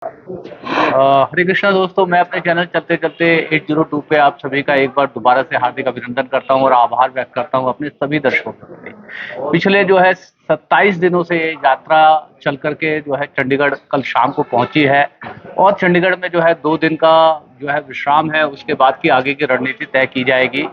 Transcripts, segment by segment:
हरे कृष्णा दोस्तों, मैं अपने चैनल चलते चलते 802 पे आप सभी का एक बार दोबारा से हार्दिक अभिनंदन करता हूं और आभार व्यक्त करता हूं अपने सभी दर्शकों के प्रति। पिछले जो है 27 दिनों से ये यात्रा चल करके जो है चंडीगढ़ कल शाम को पहुंची है और चंडीगढ़ में जो है 2 दिन का जो है विश्राम है। उसके बाद की आगे की रणनीति तय की जाएगी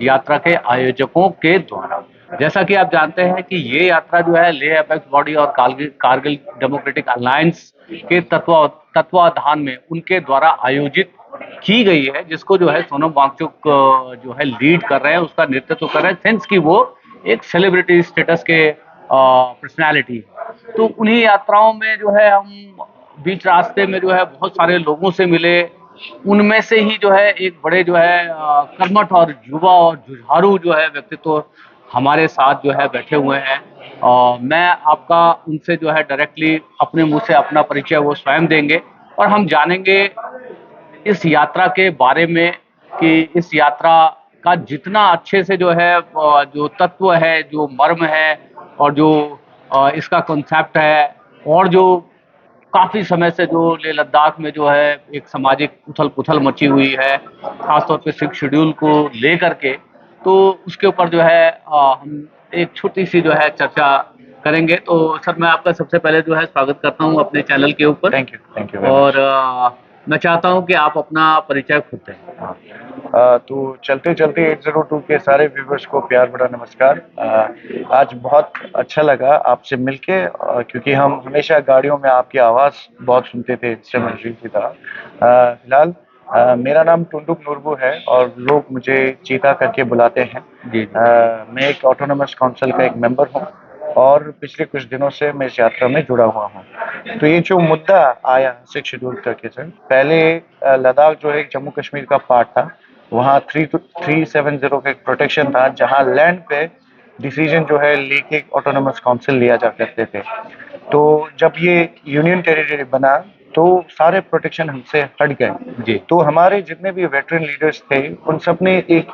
यात्रा के आयोजकों के द्वारा। जैसा कि आप जानते हैं कि ये यात्रा जो है लेह अपेक्स बॉडी और कारगिल कारगिल डेमोक्रेटिक अलायंस के तत्वाधान में उनके द्वारा आयोजित की गई है, जिसको जो है सोनम वांगचुक जो है लीड कर रहे हैं, उसका नेतृत्व कर रहे हैं, सिंस कि वो एक सेलिब्रिटी स्टेटस के पर्सनैलिटी। तो उन्हीं यात्राओं में जो है हम बीच रास्ते में जो है बहुत सारे लोगों से मिले। उनमें से ही जो है एक बड़े जो है कर्मठ और युवा और जुझारू जो है व्यक्तित्व हमारे साथ जो है बैठे हुए हैं। मैं आपका उनसे जो है डायरेक्टली अपने मुंह से अपना परिचय वो स्वयं देंगे और हम जानेंगे इस यात्रा के बारे में कि इस यात्रा का जितना अच्छे से जो है जो तत्व है, जो मर्म है और जो इसका कॉन्सेप्ट है और जो काफी समय से जो लेह लद्दाख में जो है एक सामाजिक उथल पुथल मची हुई है, खासतौर पे सिख शेड्यूल को लेकर के, तो उसके ऊपर जो है हम एक छोटी सी जो है चर्चा करेंगे। तो सर, मैं आपका सबसे पहले जो है स्वागत करता हूं अपने चैनल के ऊपर। थैंक यू और मैं चाहता हूं कि आप अपना परिचय खुद दें। तो चलते चलते 802 के सारे व्यूवर्स को प्यार भरा नमस्कार। आज बहुत अच्छा लगा आपसे मिलके, क्योंकि हम हमेशा गाड़ियों में आपकी आवाज़ बहुत सुनते थे इंस्ट्रूमेंटरी की तरह। फिलहाल मेरा नाम टुंडुक नूरबू है और लोग मुझे चीता करके बुलाते हैं। जी। मैं एक ऑटोनोमस काउंसिल का एक मेंबर हूँ और पिछले कुछ दिनों से मैं इस यात्रा में जुड़ा हुआ हूँ। तो ये जो मुद्दा आया सिक्स शेड्यूल करके, सर, पहले लद्दाख जो है जम्मू कश्मीर का पार्ट था। वहाँ 370 का एक प्रोटेक्शन था जहाँ लैंड पे डिसीजन जो है लेके ऑटोनोमस काउंसिल लिया जा करते थे। तो जब ये यूनियन टेरिटरी बना तो सारे प्रोटेक्शन हमसे हट गए। जी। तो हमारे जितने भी वेटरन लीडर्स थे उन सब ने एक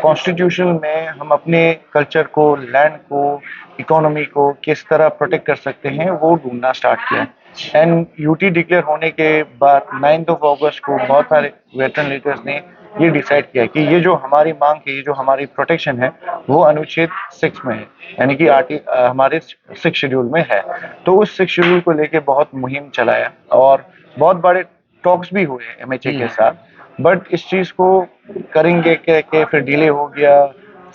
कॉन्स्टिट्यूशन में हम अपने कल्चर को, लैंड को, इकोनॉमी को किस तरह प्रोटेक्ट कर सकते हैं वो ढूंढना स्टार्ट किया। एंड यूटी डिक्लेयर होने के बाद 9 अगस्त को बहुत सारे वेटरन लीडर्स ने ये डिसाइड किया कि ये जो हमारी मांग है, ये जो हमारी प्रोटेक्शन है, वो अनुच्छेद 6 में है, यानी कि हमारे 6 शेड्यूल में है। तो उस 6 शेड्यूल को लेके बहुत मुहिम चलाया और बहुत बड़े टॉक्स भी हुए एमएचए के साथ। बट इस चीज को करेंगे कह के फिर डिले हो गया।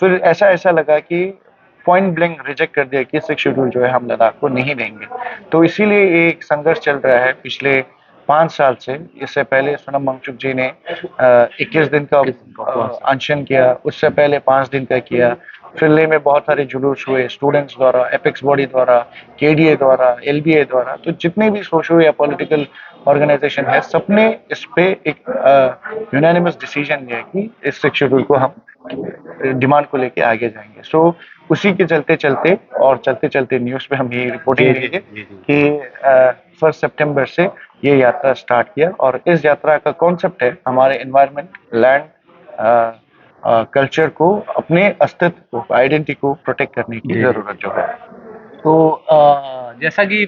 फिर ऐसा लगा कि पॉइंट ब्लैंक रिजेक्ट कर दिया कि 6 शेड्यूल जो है हम लद्दाख को नहीं देंगे। तो इसीलिए एक संघर्ष चल रहा है पिछले 5 साल से। इससे पहले सोनम वांगचुक जी ने 21 दिन का अनशन किया, उससे पहले 5 दिन का किया। फिर लेह में बहुत सारे जुलूस हुए स्टूडेंट्स द्वारा, एपेक्स बॉडी द्वारा, केडीए द्वारा, एलबीए द्वारा। तो जितने भी सोशल या पॉलिटिकल ऑर्गेनाइजेशन है, सबने इस पे एक यूनानिमस डिसीजन लिया कि इस 6 शेड्यूल को हम डिमांड को लेके आगे जाएंगे। सो उसी के चलते चलते न्यूज पे हम ये रिपोर्टिंग देंगे कि 1 सितंबर से ये यात्रा स्टार्ट किया। और इस यात्रा का कॉन्सेप्ट है हमारे एनवायरनमेंट, लैंड, कल्चर को, अपने अस्तित्व को, आइडेंटिटी को प्रोटेक्ट करने की जरूरत जो है। तो जैसा कि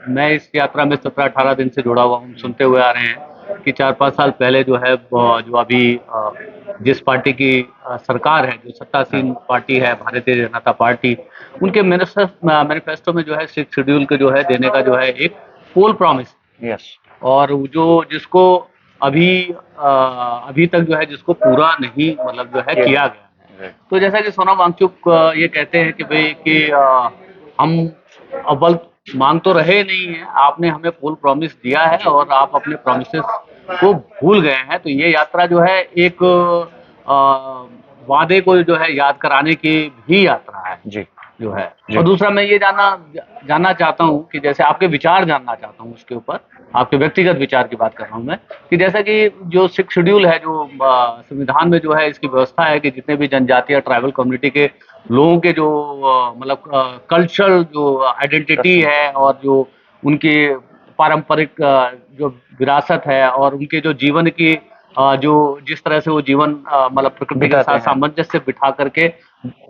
मैं इस यात्रा में 17-18 दिन से जुड़ा हुआ हूँ, सुनते हुए आ रहे हैं कि 4-5 साल पहले जो है जो अभी जिस पार्टी की सरकार है, जो सत्तासीन पार्टी है भारतीय जनता पार्टी, उनके मैनिफेस्टो में जो है 6 शेड्यूल के जो है देने का जो है एक पोल प्रॉमिस। यस। और जो जिसको अभी अभी तक जो है जिसको पूरा नहीं मतलब जो है किया गया है। तो जैसा कि सोनम वांगचुक ये कहते हैं कि भाई कि हम अव्वल मांग तो रहे नहीं है, आपने हमें फुल प्रॉमिस दिया है और आप अपने प्रॉमिसेस को भूल गए हैं। तो ये यात्रा जो है एक वादे को जो है याद कराने की भी यात्रा है जी। जो है। और दूसरा मैं ये जानना चाहता हूँ कि जैसे आपके विचार जानना चाहता हूँ उसके ऊपर, आपके व्यक्तिगत विचार की बात कर रहा हूँ मैं, कि जैसा कि जो 6 शेड्यूल है, जो संविधान में जो है इसकी व्यवस्था है कि जितने भी जनजातीय ट्राइबल कम्युनिटी के लोगों के जो मतलब कल्चरल जो आइडेंटिटी है और जो उनकी पारंपरिक जो विरासत है और उनके जो जीवन की जो जिस तरह से वो जीवन मतलब प्रकृति के साथ सामंजस्य बिठा करके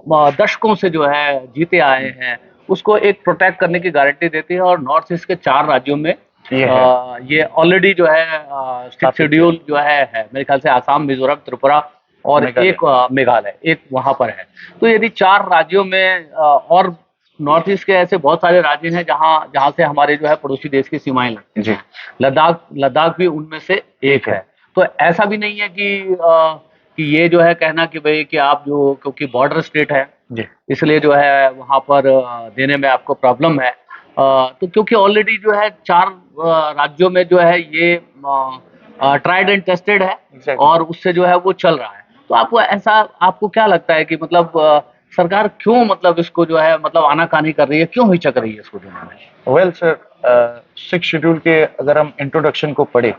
दशकों से जो है जीते आए हैं, उसको एक प्रोटेक्ट करने की गारंटी देती है। और नॉर्थ ईस्ट के 4 राज्यों में ये ऑलरेडी जो है स्टेट शेड्यूल जो है मेरे ख्याल से आसाम, मिजोरम, त्रिपुरा और मेघालय। एक मेघालय, एक वहां पर है। तो यदि 4 राज्यों में और नॉर्थ ईस्ट के ऐसे बहुत सारे राज्य हैं जहां जहां से हमारे जो है पड़ोसी देश की सीमाएं लगती जी हैं। लद्दाख लद्दाख भी उनमें से एक है। तो ऐसा भी नहीं है कि ये जो है कहना कि भाई कि आप जो क्योंकि बॉर्डर स्टेट है जी इसलिए जो है वहां पर देने में आपको प्रॉब्लम है। तो क्योंकि ऑलरेडी जो है 4 राज्यों में जो है ये ट्राइड एंड टेस्टेड है Exactly. और उससे जो है वो चल रहा है। तो आपको क्या लगता है कि मतलब सरकार क्यों मतलब इसको जो है मतलब आनाकानी कर रही है, क्यों हिचक रही है इसको देने में? वेल सर, 6 शेड्यूल के अगर हम इंट्रोडक्शन को पढ़े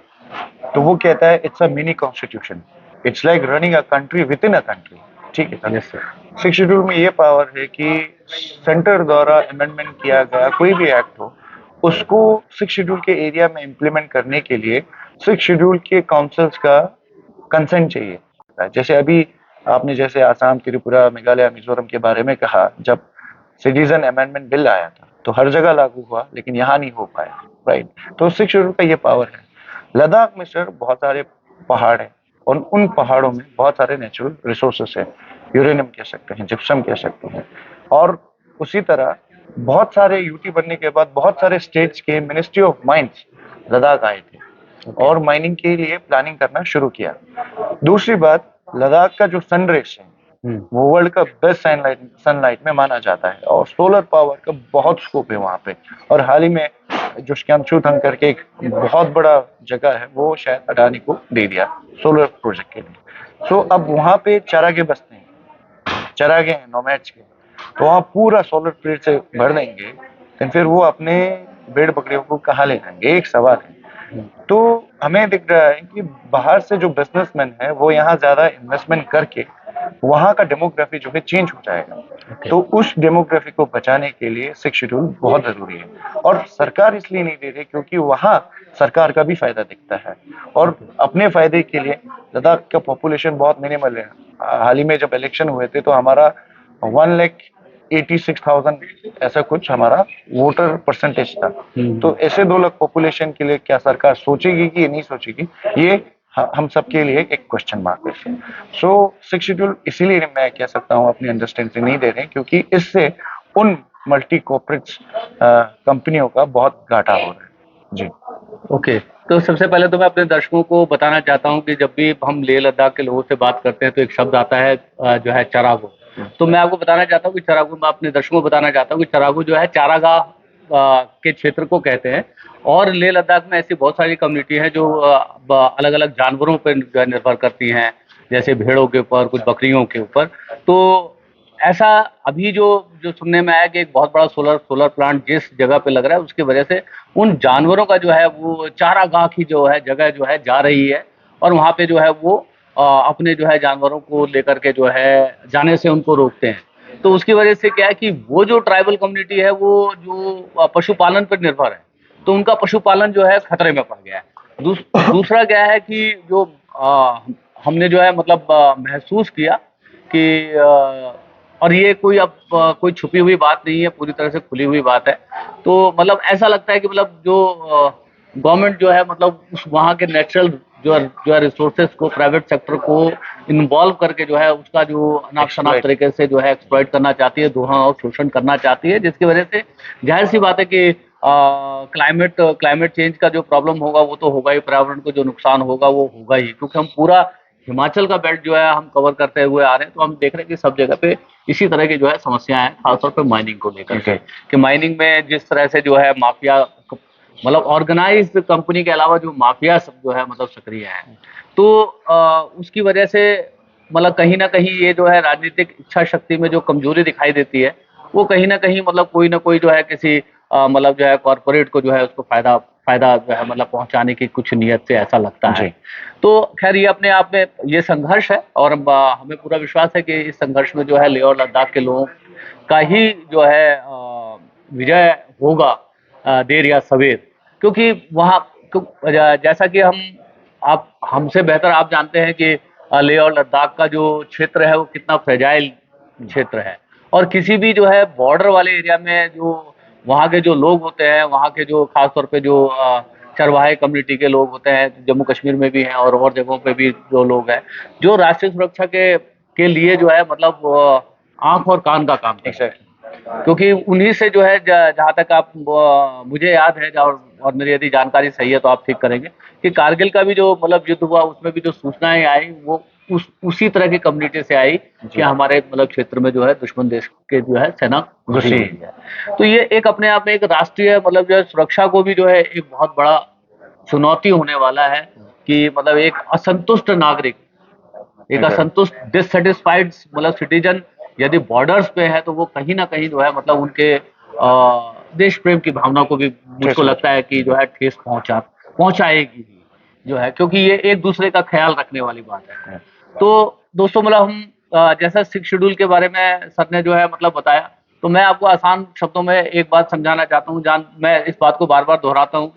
तो वो कहता है it's a mini constitution, it's like running a country with in a country. ठीक है सर। Yes sir. 6 शेड्यूल में ये पावर है कि सेंटर द्वारा अमेंडमेंट किया गया कोई भी एक्ट हो उसको 6 शेड्यूल के एरिया में इम्प्लीमेंट करने के लिए 6 शेड्यूल के काउंसिल्स का कंसेंट चाहिए। जैसे अभी आपने जैसे आसाम, त्रिपुरा, मेघालय, मिजोरम के बारे में कहा, जब सिटीजन अमेंडमेंट बिल आया था तो हर जगह लागू हुआ लेकिन यहाँ नहीं हो पाया, राइट। तो 6 शेड्यूल का ये पावर है। लद्दाख में सर बहुत सारे पहाड़ हैं और उन पहाड़ों में बहुत सारे नेचुरल रिसोर्सेस हैं, यूरेनियम कह सकते हैं, जिप्सम कह सकते हैं। और उसी तरह बहुत सारे यूटी बनने के बाद बहुत सारे स्टेट्स के मिनिस्ट्री ऑफ माइंस लद्दाख आए थे और माइनिंग के लिए प्लानिंग करना शुरू किया। दूसरी बात, लद्दाख का जो सन रेस है वो वर्ल्ड का बेस्ट सनलाइट में माना जाता है और सोलर पावर का बहुत स्कोप है वहाँ पे। और हाल ही में जो श्यामचूथंग करके एक बहुत बड़ा जगह है वो शायद अडानी को दे दिया सोलर प्रोजेक्ट के लिए। सो अब वहाँ पे चरागे बसते हैं, चरागे हैं नोमैड्स के, तो वहाँ पूरा सोलर प्लेट से भर देंगे तो फिर वो अपने भेड़ बकरियों को कहाँ ले जाएंगे, एक सवाल है। तो हमें दिख रहा है कि बाहर से जो बिजनेसमैन है वो यहाँ ज्यादा इन्वेस्टमेंट करके वहाँ का डेमोग्राफी जो है चेंज हो जाएगा। तो उस डेमोग्राफी को बचाने के लिए 6 शेड्यूल बहुत जरूरी है और सरकार इसलिए नहीं दे रही क्योंकि वहाँ सरकार का भी फायदा दिखता है और अपने फायदे के लिए। लद्दाख का पॉपुलेशन बहुत मिनिमल है। हाल ही में जब इलेक्शन हुए थे तो हमारा 1,86,000 ऐसा कुछ हमारा वोटर परसेंटेज था। तो ऐसे 2 लाख पॉपुलेशन के लिए क्या सरकार सोचेगी कि नहीं सोचेगी, ये हम सबके लिए एक क्वेश्चन मार्क है। सो 6 शेड्यूल इसीलिए मैं कह सकता हूँ अपनी अंडरस्टैंडिंग नहीं दे रहे हैं क्योंकि इससे उन मल्टी कॉर्पोरेट्स कंपनियों का बहुत घाटा हो रहा है जी। ओके। तो सबसे पहले तो मैं अपने दर्शकों को बताना चाहता हूँ कि जब भी हम लेह लद्दाख के लोगों से बात करते हैं तो एक शब्द आता है जो है चरागो। तो मैं आपको बताना चाहता हूँ कि चरागो, मैं अपने दर्शकों को बताना चाहता हूँ कि चरागो जो है चारागाह के क्षेत्र को कहते हैं। और लेह लद्दाख में ऐसी बहुत सारी कम्युनिटी है जो अलग अलग जानवरों पर जो है निर्भर करती हैं, जैसे भेड़ों के ऊपर, कुछ बकरियों के ऊपर। तो ऐसा अभी जो जो सुनने में आया कि एक बहुत बड़ा सोलर प्लांट जिस जगह पे लग रहा है उसकी वजह से उन जानवरों का जो है वो चारागाह की जो है जगह जो है जा रही है और वहाँ पे जो है वो अपने जो है जानवरों को लेकर के जो है जाने से उनको रोकते हैं। तो उसकी वजह से क्या है कि वो जो ट्राइबल कम्युनिटी है वो जो पशुपालन पर निर्भर है तो उनका पशुपालन जो है खतरे में पड़ गया है। दूसरा क्या है कि जो हमने जो है मतलब महसूस किया कि और ये कोई अब कोई छुपी हुई बात नहीं है, पूरी तरह से खुली हुई बात है। तो मतलब ऐसा लगता है कि मतलब जो गवर्नमेंट जो है मतलब उस वहाँ के नेचुरल जो है रिसोर्सेज को, प्राइवेट सेक्टर को इन्वॉल्व करके जो है उसका जो अनाप शनाप तरीके से जो है एक्सप्लॉइट करना चाहती है, दोहन और शोषण करना चाहती है, जिसकी वजह से जाहिर सी बात है कि क्लाइमेट चेंज का जो प्रॉब्लम होगा वो तो होगा ही, पर्यावरण को जो नुकसान होगा वो होगा ही। क्योंकि हम पूरा हिमाचल का बेल्ट जो है हम कवर करते हुए आ रहे हैं तो हम देख रहे हैं कि सब जगह पे इसी तरह की जो है समस्याएं हैं, खासतौर पे माइनिंग को लेकर के कि माइनिंग में जिस तरह से जो है माफिया मतलब ऑर्गेनाइज्ड कंपनी के अलावा जो माफिया सब जो है मतलब सक्रिय है। तो उसकी वजह से मतलब कहीं ना कहीं ये जो है राजनीतिक इच्छा शक्ति में जो कमजोरी दिखाई देती है वो कहीं ना कहीं मतलब कोई ना कोई जो है किसी मतलब जो है कॉर्पोरेट को जो है उसको फायदा फायदा जो है मतलब पहुंचाने की कुछ नियत से ऐसा लगता है। तो खैर ये अपने आप में ये संघर्ष है और हमें पूरा विश्वास है कि इस संघर्ष में जो है लेह और लद्दाख के लोगों का ही जो है विजय होगा देर या सवेर। क्योंकि वहाँ जैसा कि आप हमसे बेहतर आप जानते हैं कि लेह और लद्दाख का जो क्षेत्र है वो कितना फ्रेजाइल क्षेत्र है और किसी भी जो है बॉर्डर वाले एरिया में जो वहाँ के जो लोग होते हैं, वहाँ के जो खासतौर पे जो चरवाहे कम्युनिटी के लोग होते हैं, जम्मू कश्मीर में भी हैं और जगहों पे भी जो लोग हैं, जो राष्ट्रीय सुरक्षा के लिए जो है मतलब आँख और कान का काम करते हैं। क्योंकि उन्हीं से जो है जहाँ तक आप मुझे याद है और मेरी यदि जानकारी सही है तो आप ठीक करेंगे कि कारगिल का भी जो मतलब युद्ध हुआ उसमें भी जो सूचनाएं आई वो उसी तरह की कम्युनिटी से आई कि हमारे मतलब क्षेत्र में जो है दुश्मन देश के जो है सेना घुसी हुई है। तो ये एक अपने आप में एक राष्ट्रीय मतलब जो है सुरक्षा को भी जो है एक बहुत बड़ा चुनौती होने वाला है कि मतलब एक असंतुष्ट नागरिक, एक असंतुष्ट डिससेटिस्फाइड मतलब सिटीजन यदि बॉर्डर्स पे है तो वो कहीं ना कहीं जो है मतलब उनके देश प्रेम की भावना को भी मुझको लगता है कि जो है ठेस पहुंचाएगी ही जो है, क्योंकि ये एक दूसरे का ख्याल रखने वाली बात है। तो दोस्तों मतलब हम जैसा सिक्स शेड्यूल के बारे में सर ने जो है मतलब बताया, तो मैं आपको आसान शब्दों में एक बात समझाना चाहता हूँ। मैं इस बात को बार बार दोहराता हूँ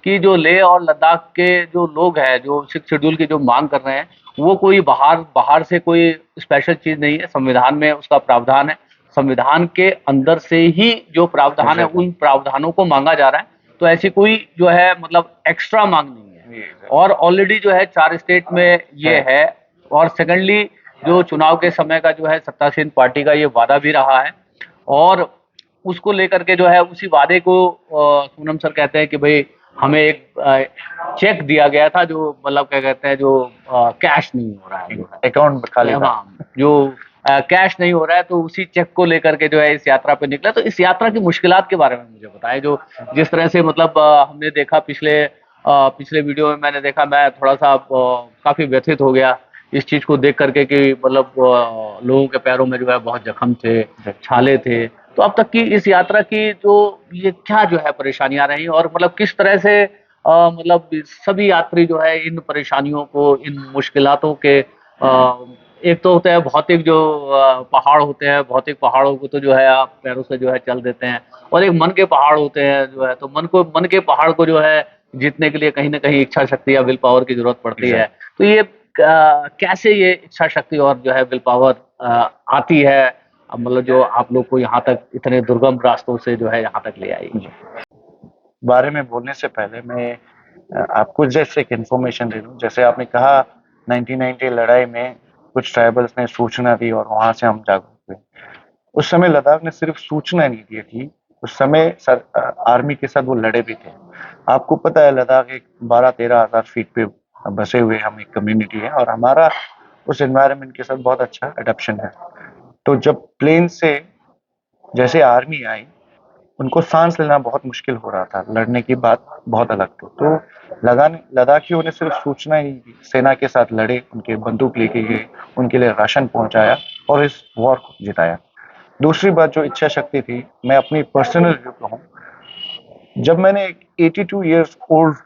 कि जो लेह और लद्दाख के जो लोग हैं जो सिक्स शेड्यूल की जो मांग कर रहे हैं वो कोई बाहर बाहर से कोई स्पेशल चीज नहीं है। संविधान में उसका प्रावधान है, संविधान के अंदर से ही जो प्रावधान है उन प्रावधानों को मांगा जा रहा है। तो ऐसी कोई जो है मतलब एक्स्ट्रा मांग नहीं है और ऑलरेडी जो है 4 स्टेट में ये है। और सेकेंडली जो चुनाव के समय का जो है सत्तासीन पार्टी का ये वादा भी रहा है और उसको लेकर के जो है उसी वादे को पूनम सर कहते हैं कि भाई हमें एक चेक दिया गया था जो मतलब क्या कहते हैं जो कैश नहीं हो रहा है, अकाउंट में खाली था। हाँ, जो कैश नहीं हो रहा है, तो उसी चेक को लेकर के जो है इस यात्रा पे निकला। तो इस यात्रा की मुश्किलात के बारे में मुझे बताएं, जो जिस तरह से मतलब हमने देखा पिछले वीडियो में मैंने देखा, मैं थोड़ा सा काफी व्यथित हो गया इस चीज को देख करके कि मतलब लोगों के पैरों में जो है बहुत जख्म थे, छाले थे। तो अब तक की इस यात्रा की जो ये क्या जो है परेशानियां रही और मतलब किस तरह से मतलब सभी यात्री जो है इन परेशानियों को, इन मुश्किलातों के एक तो होता है भौतिक जो पहाड़ होते हैं, भौतिक पहाड़ों को तो जो है आप पैरों से जो है चल देते हैं और एक मन के पहाड़ होते हैं जो है, तो मन के पहाड़ को जो है जीतने के लिए कहीं ना कहीं इच्छा शक्ति या विल पावर की जरूरत पड़ती है। तो ये कैसे ये इच्छा शक्ति और जो है विल पावर आती है, मतलब जो आप लोग को यहाँ तक इतने दुर्गम रास्तों से जो है यहाँ तक ले आई? बारे में बोलने से पहले मैं आपको जैसे एक इन्फॉर्मेशन दे दूं। जैसे आपने कहा 1990 लड़ाई में कुछ ट्राइबल्स ने सूचना दी और वहां से हम जागरूक हुए। उस समय लद्दाख ने सिर्फ सूचना नहीं दी थी, उस समय आर्मी के साथ वो लड़े भी थे। आपको पता है लद्दाख एक 12-13 हजार फीट पे बसे हुए हम एक कम्युनिटी है और हमारा उस एनवायरनमेंट के साथ बहुत अच्छा अडेप्शन है। तो जब प्लेन से जैसे आर्मी आई, उनको सांस लेना बहुत मुश्किल हो रहा था, लड़ने की बात बहुत अलग थी। तो लद्दाखियों ने सिर्फ सूचना ही दी, सेना के साथ लड़े, उनके बंदूक लेके गए, उनके लिए राशन पहुंचाया और इस वॉर को जिताया। दूसरी बात जो इच्छा शक्ति थी, मैं अपनी पर्सनल व्यू कहूँ, जब मैंने एक 82 ईयर्स ओल्ड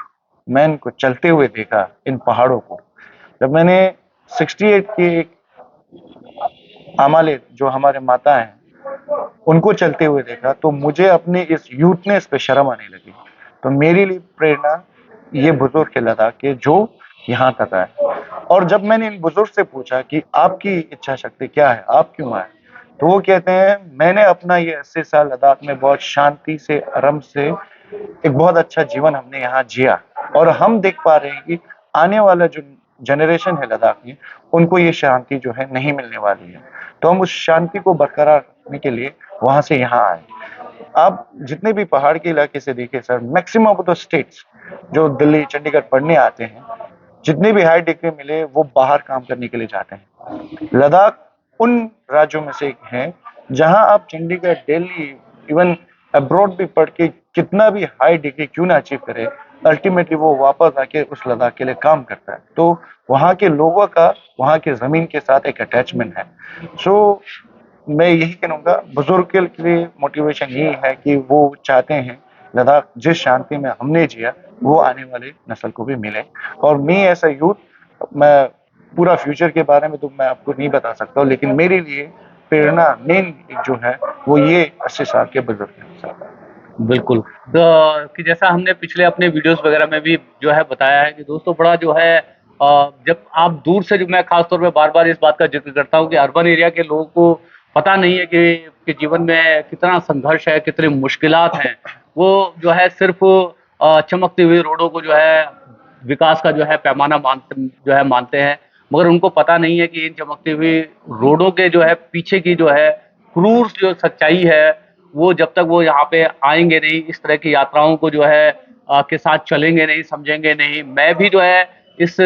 मैन को चलते हुए देखा इन पहाड़ों को, जब मैंने 68 के एक आमाले जो हमारे माता हैं उनको चलते हुए देखा, तो मुझे अपनी इस यूथनेस पे शर्म आने लगी। तो मेरे लिए प्रेरणा ये बुजुर्ग के लद्दाख के जो यहाँ तक आए। और जब मैंने इन बुजुर्ग से पूछा कि आपकी इच्छा शक्ति क्या है, आप क्यों आए, तो वो कहते हैं मैंने अपना ये 80 साल लद्दाख में बहुत शांति से, आराम से एक बहुत अच्छा जीवन हमने यहाँ जिया और हम देख पा रहे हैं कि आने वाला जो जनरेशन है लद्दाख में, उनको ये शांति जो है नहीं मिलने वाली है। तो हम उस शांति को बरकरार रखने के लिए वहां से यहाँ आए। आप जितने भी पहाड़ के इलाके से देखे sir, maximum of the states जो दिल्ली चंडीगढ़ पढ़ने आते हैं, जितने भी हाई डिग्री मिले वो बाहर काम करने के लिए जाते हैं। लद्दाख उन राज्यों में से एक है जहां आप चंडीगढ़, दिल्ली, इवन अब्रॉड भी पढ़ के कितना भी हाई डिग्री क्यों ना अचीव करे, अल्टीमेटली वो वापस आके उस लद्दाख के लिए काम करता है। तो वहाँ के लोगों का वहाँ के जमीन के साथ एक अटैचमेंट है। सो मैं यही कहूँगा बुजुर्ग के लिए मोटिवेशन यही है कि वो चाहते हैं लद्दाख जिस शांति में हमने जिया वो आने वाले नस्ल को भी मिले। और मैं ऐसा यूथ, मैं पूरा फ्यूचर के बारे में तो मैं आपको नहीं बता सकता हूँ, लेकिन मेरे लिए प्रेरणा मेन जो है वो ये 80 साल के बुजुर्ग हैं। बिल्कुल। तो कि जैसा हमने पिछले अपने वीडियोस वगैरह में भी जो है बताया है कि दोस्तों बड़ा जो है जब आप दूर से, जो मैं खासतौर पे बार बार इस बात का जिक्र करता हूँ कि अर्बन एरिया के लोगों को पता नहीं है कि जीवन में कितना संघर्ष है, कितनी मुश्किलात हैं। वो जो है सिर्फ चमकती हुई रोडों को जो है विकास का जो है पैमाना मानते हैं, मगर उनको पता नहीं है कि इन चमकती हुई रोडों के जो है पीछे की जो है क्रूर जो सच्चाई है, वो जब तक वो यहाँ पे आएंगे नहीं, इस तरह की यात्राओं को जो है के साथ चलेंगे नहीं, समझेंगे नहीं। मैं भी जो है इस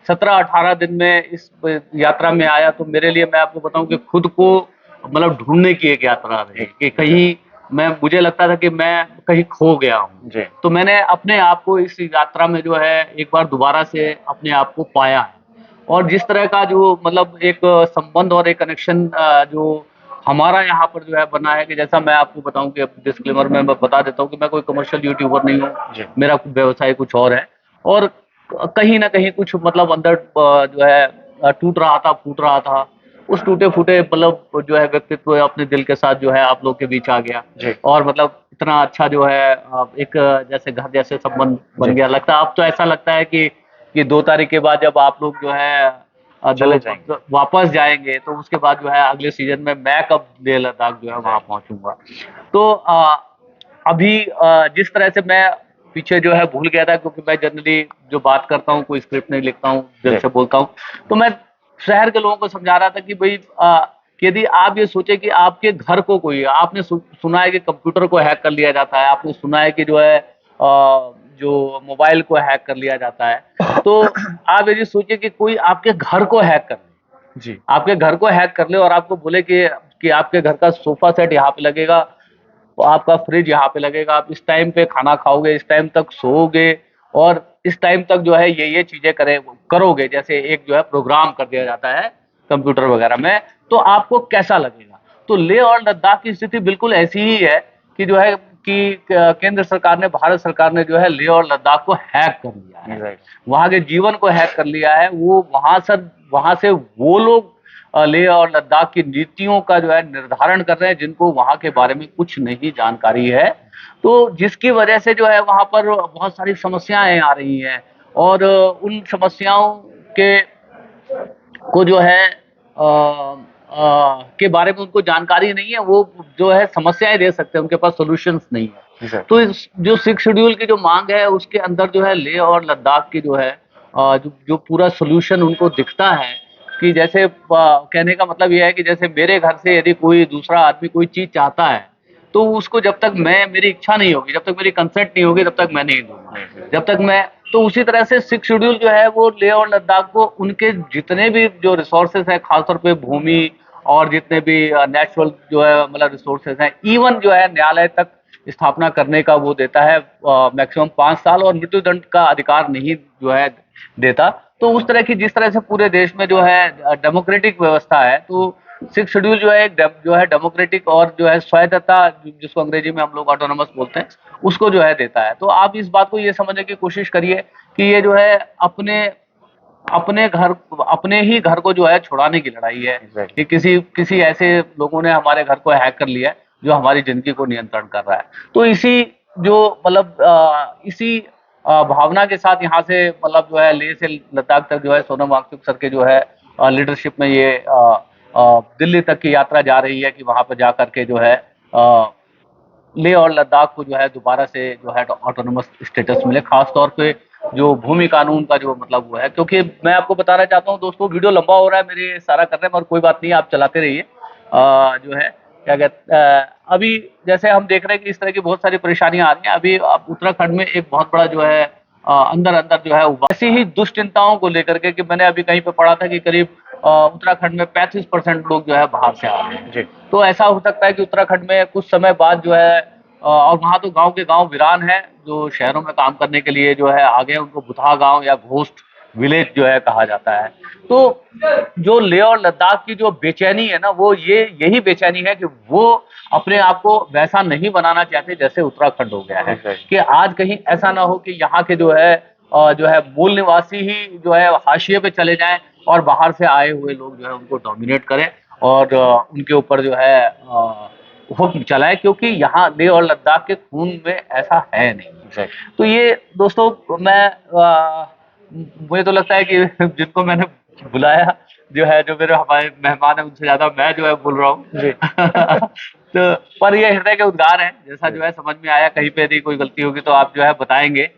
17-18 दिन में इस यात्रा में आया, तो मेरे लिए मैं आपको बताऊं कि खुद को मतलब ढूंढने की एक यात्रा रही कि कहीं मुझे लगता था कि मैं कहीं खो गया हूँ। जी। तो मैंने अपने आप को इस यात्रा में जो है एक बार दोबारा से अपने आप को पाया है। और जिस तरह का जो मतलब एक संबंध और एक कनेक्शन जो हमारा यहाँ पर जो है बना है, कि जैसा मैं आपको बताऊं कि डिस्क्लेमर में मैं बता देता हूँ कि मैं कोई कमर्शियल यूट्यूबर नहीं जी। हूँ, मेरा व्यवसाय कुछ और है। और कहीं ना कहीं कुछ मतलब अंदर जो है टूट रहा था, फूट रहा था। उस टूटे फूटे मतलब जो है व्यक्तित्व अपने दिल के साथ जो है आप लोग के बीच आ गया। जी। और मतलब इतना अच्छा जो है एक जैसे घर जैसे संबंध बन जी। गया। लगता है अब तो ऐसा लगता है कि 2 तारीख के बाद जब आप लोग जो है चले जाएंगे। वापस जाएंगे, तो उसके बाद जो है अगले सीजन में मैं कब लेह लद्दाख जो है वहां पहुंचूंगा। तो अभी जिस तरह से मैं पीछे जो है भूल गया था, क्योंकि मैं जनरली जो बात करता हूँ कोई स्क्रिप्ट नहीं लिखता हूँ, दिल जी। से बोलता हूँ। तो मैं शहर के लोगों को समझा रहा था कि भाई कि यदि आप ये सोचे कि आपके घर को कोई, आपने सुना है कि कंप्यूटर को हैक कर लिया जाता है, आपने सुना है कि जो है जो मोबाइल को हैक कर लिया जाता है, तो आप यदि सोचिए कि कोई आपके घर को हैक कर ले, जी। आपके घर को हैक कर ले और आपको बोले कि आपके घर का सोफा सेट यहाँ पे लगेगा, तो आपका फ्रिज यहाँ पे लगेगा, आप इस टाइम पे खाना खाओगे, इस टाइम तक सोओगे और इस टाइम तक जो है ये चीजें करोगे, जैसे एक जो है प्रोग्राम कर दिया जाता है कंप्यूटर वगैरह में, तो आपको कैसा लगेगा। तो लेह और लद्दाख की स्थिति बिल्कुल ऐसी ही है कि जो है कि केंद्र सरकार ने, भारत सरकार ने जो है लेह और लद्दाख को हैक कर लिया है, वहां के जीवन को हैक कर लिया है। वो वहां से वो लोग लेह और लद्दाख की नीतियों का जो है निर्धारण कर रहे हैं, जिनको वहां के बारे में कुछ नहीं जानकारी है। तो जिसकी वजह से जो है वहां पर बहुत सारी समस्याएं आ रही हैं, और उन समस्याओं के को जो है के बारे में उनको जानकारी नहीं है। वो जो है समस्याएं दे सकते हैं, उनके पास सॉल्यूशंस नहीं है। तो जो 6 शेड्यूल की जो मांग है उसके अंदर जो है लेह और लद्दाख की जो है जो पूरा सॉल्यूशन उनको दिखता है कि जैसे कहने का मतलब ये है कि जैसे मेरे घर से यदि कोई दूसरा आदमी कोई चीज चाहता है, तो उसको जब तक मेरी इच्छा नहीं होगी, जब तक मेरी कंसेंट नहीं होगी, तब तक मैं नहीं दूंगा। जब तक मैं तो उसी तरह से 6 शेड्यूल जो है वो लेह और लद्दाख को उनके जितने भी जो रिसोर्सेज है, खासतौर पे भूमि और जितने भी नेचुरल जो है मतलब रिसोर्सेज हैं, इवन जो है न्यायालय तक स्थापना करने का वो देता है मैक्सिमम 5 साल, और मृत्यु दंड का अधिकार नहीं जो है देता। तो उस तरह की जिस तरह से पूरे देश में जो है डेमोक्रेटिक व्यवस्था है, तो 6 शेड्यूल जो है जो है डेमोक्रेटिक और जो है स्वायत्तता, जिसको अंग्रेजी में हम लोग ऑटोनोमस बोलते हैं, उसको जो है देता है। तो आप इस बात को ये समझने की कोशिश करिए कि ये जो है अपने ही घर को जो है छुड़ाने की लड़ाई है कि किसी ऐसे लोगों ने हमारे घर को हैक कर लिया है जो हमारी जिंदगी को नियंत्रण कर रहा है। तो इसी जो मतलब इसी भावना के साथ यहाँ से मतलब जो है लेह से लद्दाख तक जो है सोनम वांगचुक सर के जो है लीडरशिप में ये दिल्ली तक की यात्रा जा रही है कि वहां पर जा करके जो है लेह और लद्दाख को जो है दोबारा से जो है ऑटोनोमस स्टेटस मिले, खास तौर पे जो भूमि कानून का जो मतलब वो है। क्योंकि मैं आपको बताना चाहता हूँ दोस्तों, वीडियो लंबा हो रहा है मेरे सारा करने में, और कोई बात नहीं, आप चलाते रहिए। जो है क्या कहते अभी जैसे हम देख रहे हैं कि इस तरह की बहुत सारी परेशानियां आ रही हैं। अभी उत्तराखंड में एक बहुत बड़ा जो है अंदर अंदर जो है ऐसी ही दुश्चिंताओं को लेकर के, कि मैंने अभी कहीं पे पढ़ा था कि करीब उत्तराखंड में 35% लोग जो है बाहर से आ रहे हैं। तो ऐसा हो सकता है कि उत्तराखंड में कुछ समय बाद जो है और वहां तो गांव के गांव वीरान है, जो शहरों में काम करने के लिए जो है आगे, उनको बुधा गांव या घोस्ट विलेज जो है कहा जाता है। तो जो लेह और लद्दाख की जो बेचैनी है ना, वो यही बेचैनी है कि वो अपने आप को वैसा नहीं बनाना चाहते जैसे उत्तराखंड हो गया है। कि आज कहीं ऐसा ना हो कि यहाँ के जो है मूल निवासी ही जो है हाशिए पे चले जाएं और बाहर से आए हुए लोग जो है उनको डोमिनेट करें और उनके ऊपर जो है हुक्म चलाए, क्योंकि यहाँ लेह और लद्दाख के खून में ऐसा है नहीं। तो ये दोस्तों मुझे तो लगता है कि जिनको मैंने बुलाया जो है जो मेरे हमारे मेहमान है उनसे ज्यादा मैं जो है बोल रहा हूँ जी। तो पर ये हृदय के उद्गार है, जैसा जो है समझ में आया, कहीं पे यदि कोई गलती होगी तो आप जो है बताएंगे।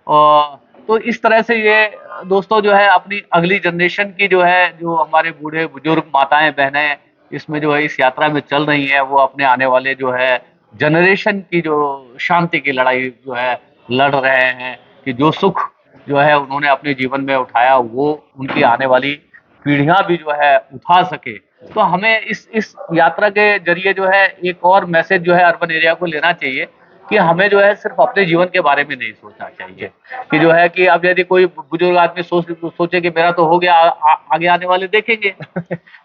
और तो इस तरह से ये दोस्तों जो है अपनी अगली जनरेशन की जो है, जो हमारे बूढ़े बुजुर्ग माताएं बहनें इसमें जो है इस यात्रा में चल रही हैं, वो अपने आने वाले जो है जनरेशन की जो शांति की लड़ाई जो है लड़ रहे हैं, कि जो सुख जो है उन्होंने अपने जीवन में उठाया वो उनकी आने वाली पीढ़ियां भी जो है उठा सके। तो हमें इस यात्रा के जरिए जो है एक और मैसेज जो है अर्बन एरिया को लेना चाहिए कि हमें जो है सिर्फ अपने जीवन के बारे में नहीं सोचना चाहिए, कि जो है कि अब यदि कोई बुजुर्ग आदमी सोचे कि मेरा तो हो गया, आगे आने वाले देखेंगे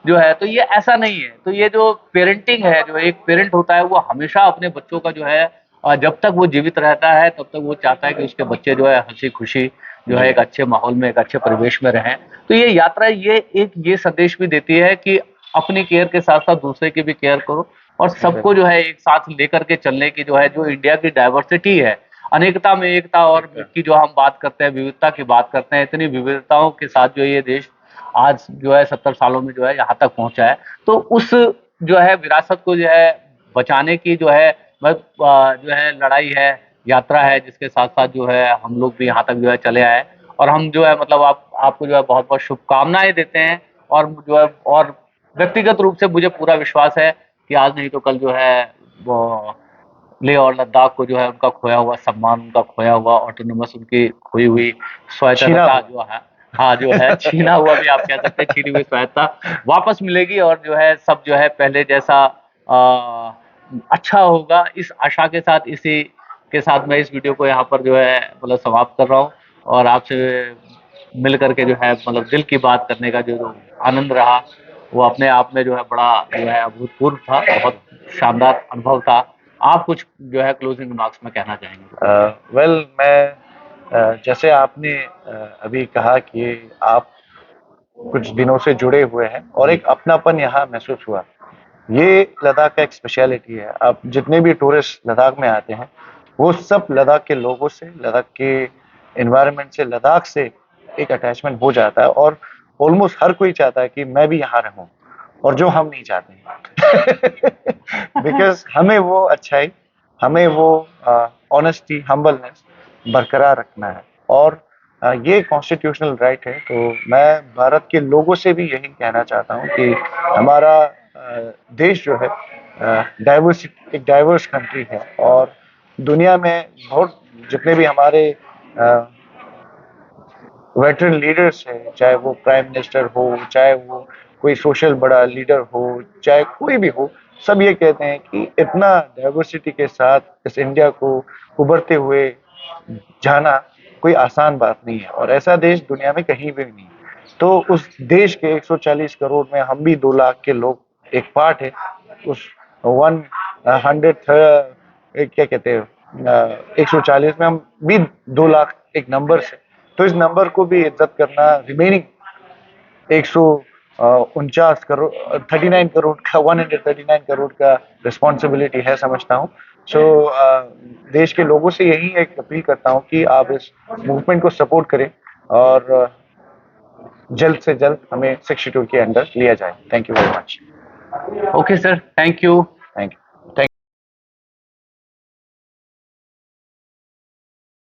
जो है, तो ये ऐसा नहीं है। तो ये जो पेरेंटिंग है, जो एक पेरेंट होता है वो हमेशा अपने बच्चों का जो है जब तक वो जीवित रहता है तब तक वो चाहता है कि उसके बच्चे जो है हंसी खुशी जो है एक अच्छे माहौल में, एक अच्छे परिवेश में रहें। तो ये यात्रा ये संदेश भी देती है कि अपनी केयर के साथ साथ दूसरे की भी केयर करो, और सबको जो है एक साथ लेकर के चलने की जो है, जो इंडिया की डाइवर्सिटी है, अनेकता में एकता और की जो हम बात करते हैं, विविधता की बात करते हैं, इतनी विविधताओं के साथ जो ये देश आज जो है 70 सालों में जो है यहाँ तक पहुंचा है। तो उस जो है विरासत को जो है बचाने की जो है जो है लड़ाई है, यात्रा है, जिसके साथ साथ जो है हम लोग भी यहाँ तक जो है चले आए। और हम जो है मतलब आपको जो है बहुत बहुत शुभकामनाएं देते हैं। और जो है और व्यक्तिगत रूप से मुझे पूरा विश्वास है कि आज नहीं तो कल जो है वो लेह और लद्दाख को जो है उनका खोया हुआ सम्मान, उनका खोया हुआ ऑटोनोमस, उनकी खोई हुई छीना स्वायत्तता हुआ। जो है, हाँ जो है छीना हुआ भी आप कह सकते हैं, छीनी हुई स्वायत्तता वापस मिलेगी, और जो है सब जो है पहले जैसा अच्छा होगा। इस आशा के साथ, इसी के साथ मैं इस वीडियो को यहाँ पर जो है मतलब समाप्त कर रहा हूँ। और आपसे मिल करके जो है मतलब दिल की बात करने का जो आनंद रहा वो अपने आप में जो है बड़ा जो है अभूतपूर्व था, बहुत शानदार अनुभव था। आप कुछ जो है क्लोजिंग रिमार्क्स में कहना चाहेंगे? वेल मैं जैसे आपने अभी कहा कि आप कुछ दिनों से जुड़े हुए हैं और जी। एक अपनापन यहाँ महसूस हुआ। ये लद्दाख का एक स्पेशलिटी है। आप जितने भी टूरिस्ट लद्दाख में आते हैं वो सब लद्दाख के लोगों से, लद्दाख के एनवायरनमेंट से, लद्दाख से एक अटैचमेंट हो जाता है और ऑलमोस्ट हर कोई चाहता है कि मैं भी यहाँ रहूं, और जो हम नहीं चाहते हैं बिकॉज हमें वो अच्छाई, हमें वो ऑनेस्टी, हम्बलनेस बरकरार रखना है। और ये कॉन्स्टिट्यूशनल राइट है। तो मैं भारत के लोगों से भी यही कहना चाहता हूँ कि हमारा देश जो है डाइवर्सिटी, एक डाइवर्स कंट्री है, और दुनिया में बहुत जितने भी हमारे वेटरन लीडर्स हैं, चाहे वो प्राइम मिनिस्टर हो, चाहे वो कोई सोशल बड़ा लीडर हो, चाहे कोई भी हो, सब ये कहते हैं कि इतना डाइवर्सिटी के साथ इस इंडिया को उभरते हुए जाना कोई आसान बात नहीं है, और ऐसा देश दुनिया में कहीं भी नहीं है। तो उस देश के 140 करोड़ में हम भी 2 लाख के लोग एक पार्ट है। उस 100 क्या कहते हैं 140 में हम भी 2 लाख एक नंबर से। तो इस नंबर को भी इज्जत करना, रिमेनिंग 149 करोड़ 39 करोड़ का 139 करोड़ का रिस्पॉन्सिबिलिटी है, समझता हूँ। सो देश के लोगों से यही एक अपील करता हूँ कि आप इस मूवमेंट को सपोर्ट करें, और जल्द से जल्द हमें 62 के अंदर लिया जाए। Thank you very much. Okay sir, thank you. Thank you.